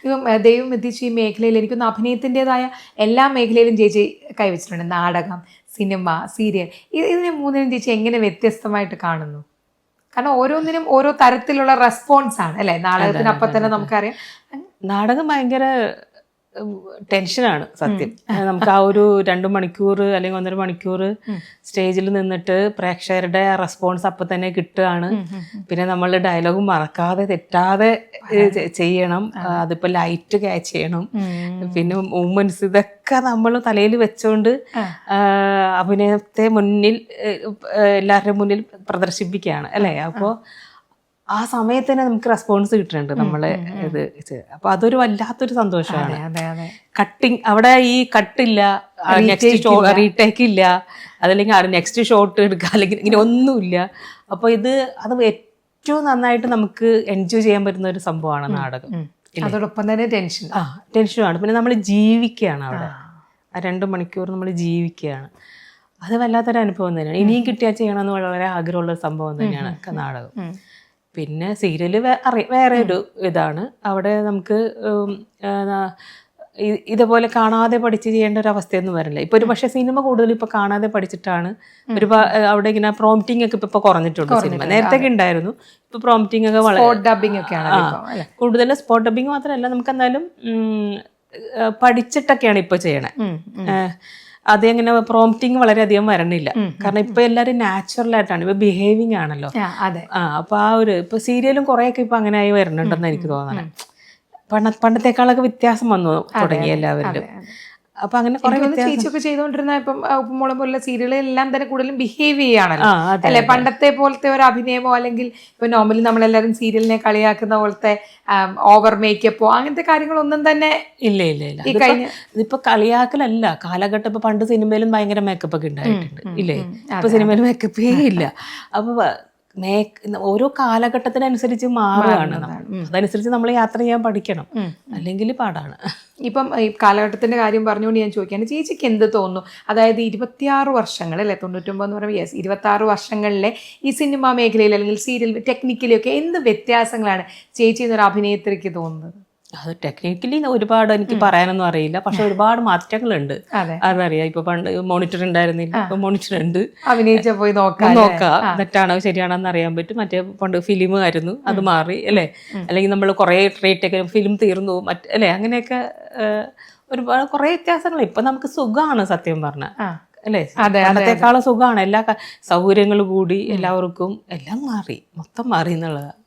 ഇപ്പം ദൈവം എത്തിച്ച് ഈ മേഖലയിൽ എനിക്കൊന്ന് അഭിനയത്തിൻ്റെതായ എല്ലാ മേഖലയിലും ചേച്ചി കൈവച്ചിട്ടുണ്ട്. നാടകം, സിനിമ, സീരിയൽ. ഇതിനെ മൂന്നിനും ചേച്ചി എങ്ങനെ വ്യത്യസ്തമായിട്ട് കാണുന്നു? കാരണം ഓരോന്നിനും ഓരോ തരത്തിലുള്ള റെസ്പോൺസ് ആണ് അല്ലേ? നാടകത്തിന് അപ്പം തന്നെ നമുക്കറിയാം. നാടകം ഭയങ്കര ടെൻഷനാണ് സത്യം. നമുക്ക് ആ ഒരു 2 മണിക്കൂർ അല്ലെങ്കിൽ 1.5 മണിക്കൂർ സ്റ്റേജിൽ നിന്നിട്ട് പ്രേക്ഷകരുടെ റെസ്പോൺസ് അപ്പം തന്നെ കിട്ടുകയാണ്. പിന്നെ നമ്മൾ ഡയലോഗ് മറക്കാതെ തെറ്റാതെ ചെയ്യണം. അതിപ്പോ ലൈറ്റ് ക്യാച്ച് ചെയ്യണം, പിന്നെ മൂവ്മെന്റ്സ്, ഇതൊക്കെ നമ്മൾ തലയിൽ വെച്ചോണ്ട് അഭിനയത്തെ മുന്നിൽ എല്ലാവരുടെ മുന്നിൽ പ്രദർശിപ്പിക്കുകയാണ് അല്ലേ? അപ്പോൾ ആ സമയത്ത് തന്നെ നമുക്ക് റെസ്പോൺസ് കിട്ടുന്നുണ്ട് നമ്മളെ ഇത്. അപ്പൊ അതൊരു വല്ലാത്തൊരു സന്തോഷമാണ്. കട്ടിങ് അവിടെ ഈ കട്ടില്ല, നെക്സ്റ്റ് റീടേക്ക് ഇല്ല, അതല്ലെങ്കിൽ നെക്സ്റ്റ് ഷോട്ട് എടുക്കുക, അല്ലെങ്കിൽ ഇങ്ങനെ ഒന്നുമില്ല. അപ്പൊ അത് ഏറ്റവും നന്നായിട്ട് നമുക്ക് എൻജോയ് ചെയ്യാൻ പറ്റുന്ന ഒരു സംഭവമാണ് നാടകം. അതോടൊപ്പം തന്നെ ടെൻഷനാണ്. പിന്നെ നമ്മൾ ജീവിക്കുകയാണ് അവിടെ. ആ 2 മണിക്കൂർ നമ്മൾ ജീവിക്കുകയാണ്. അത് വല്ലാത്തൊരു അനുഭവം തന്നെയാണ്. ഇനിയും കിട്ടിയാൽ ചെയ്യണമെന്ന് വളരെ ആഗ്രഹമുള്ള ഒരു സംഭവം തന്നെയാണ് നാടകം. പിന്നെ സീരിയല് വേറെ ഒരു ഇതാണ്. അവിടെ നമുക്ക് ഇതുപോലെ കാണാതെ പഠിച്ച് ചെയ്യേണ്ട ഒരു അവസ്ഥയൊന്നും വരില്ല. ഇപ്പൊ ഒരു പക്ഷേ സിനിമ കൂടുതലും ഇപ്പൊ കാണാതെ പഠിച്ചിട്ടാണ് അവിടെ ഇങ്ങനെ പ്രോംപ്റ്റിംഗ് ഒക്കെ ഇപ്പൊ കുറഞ്ഞിട്ടുണ്ട്. സിനിമ നേരത്തെ ഉണ്ടായിരുന്നു, ഇപ്പൊ പ്രോംപ്റ്റിംഗ് ഒക്കെ വളരെ കൂടുതൽ. സ്പോട്ട് ഡബിങ് മാത്രമല്ല, നമുക്ക് എന്തായാലും പഠിച്ചിട്ടൊക്കെയാണ് ഇപ്പൊ ചെയ്യണേ. അതെങ്ങനെ പ്രോംപ്റ്റിങ് വളരെയധികം വരണില്ല. കാരണം ഇപ്പൊ എല്ലാവരും നാച്ചുറൽ ആയിട്ടാണ്, ഇപ്പൊ ബിഹേവിങ് ആണല്ലോ. അപ്പൊ ആ ഒരു ഇപ്പൊ സീരിയലും കുറെയൊക്കെ ഇപ്പൊ അങ്ങനെ ആയി വരണുണ്ടെന്ന് എനിക്ക് തോന്നണേ. പണ്ടത്തെക്കാളൊക്കെ വ്യത്യാസം വന്നു തുടങ്ങി എല്ലാവരിലും. അപ്പൊ അങ്ങനെ ചേച്ചിയൊക്കെ ചെയ്തുകൊണ്ടിരുന്ന ഇപ്പം ഉപ്പുമുളക് പോലുള്ള സീരിയലുകളെല്ലാം തന്നെ കൂടുതലും ബിഹേവ് ചെയ്യാണല്ലോ അല്ലെ? പണ്ടത്തെ പോലത്തെ ഒരു അഭിനയമോ അല്ലെങ്കിൽ ഇപ്പൊ നോർമലി നമ്മളെല്ലാവരും സീരിയലിനെ കളിയാക്കുന്ന പോലത്തെ ഓവർ മേക്കപ്പോ അങ്ങനത്തെ കാര്യങ്ങളൊന്നും തന്നെ ഇല്ല. ഈ കഴിഞ്ഞ ഇതിപ്പോ കളിയാക്കലല്ല, കാലഘട്ടം. ഇപ്പൊ പണ്ട് സിനിമയിലും ഭയങ്കര മേക്കപ്പ് ഒക്കെ ഉണ്ടായിട്ടുണ്ട് ഇല്ലേ? ഇപ്പൊ സിനിമയിൽ മേക്കപ്പേ ഇല്ല. അപ്പൊ ഓരോ കാലഘട്ടത്തിനനുസരിച്ച് മാറുകയാണ്. അതനുസരിച്ച് നമ്മൾ യാത്ര ചെയ്യാൻ പഠിക്കണം, അല്ലെങ്കിൽ പാടാണ്. ഇപ്പം ഈ കാലഘട്ടത്തിന്റെ കാര്യം പറഞ്ഞുകൊണ്ട് ഞാൻ ചോദിക്കുകയാണ്, ചേച്ചിക്ക് എന്ത് തോന്നുന്നു? അതായത് 26 വർഷങ്ങൾ അല്ലെ, 99 എന്ന് പറയുമ്പോൾ 26 വർഷങ്ങളിലെ ഈ സിനിമാ മേഖലയിൽ അല്ലെങ്കിൽ സീരിയൽ ടെക്നിക്കലൊക്കെ എന്ത് വ്യത്യാസങ്ങളാണ് ചേച്ചി എന്നൊരു അഭിനേത്രിക്ക് തോന്നുന്നത്? അത് ടെക്നിക്കലി ഒരുപാട് എനിക്ക് പറയാനൊന്നും അറിയില്ല, പക്ഷെ ഒരുപാട് മാറ്റങ്ങളുണ്ട്. അതറിയാം. ഇപ്പൊ പണ്ട് മോണിറ്റർ ഉണ്ടായിരുന്നില്ല, ഇപ്പൊ മോണിറ്റർ ഉണ്ട്. അഭിനയിച്ച പോയി നോക്കാം, തെറ്റാണോ ശരിയാണോന്ന് അറിയാൻ പറ്റും. മറ്റേ പണ്ട് ഫിലിം ആയിരുന്നു, അത് മാറി അല്ലേ? അല്ലെങ്കിൽ നമ്മൾ കുറെ ട്രീറ്റൊക്കെ ഫിലിം തീർന്നു അല്ലേ? അങ്ങനെയൊക്കെ ഒരുപാട് കുറെ വ്യത്യാസങ്ങൾ. ഇപ്പൊ നമുക്ക് സുഖമാണ് സത്യം പറഞ്ഞ അല്ലേ? പണ്ടത്തെക്കാളും സുഖമാണ്. എല്ലാ സൗകര്യങ്ങളും കൂടി എല്ലാവർക്കും എല്ലാം മാറി, മൊത്തം മാറി എന്നുള്ളതാണ്.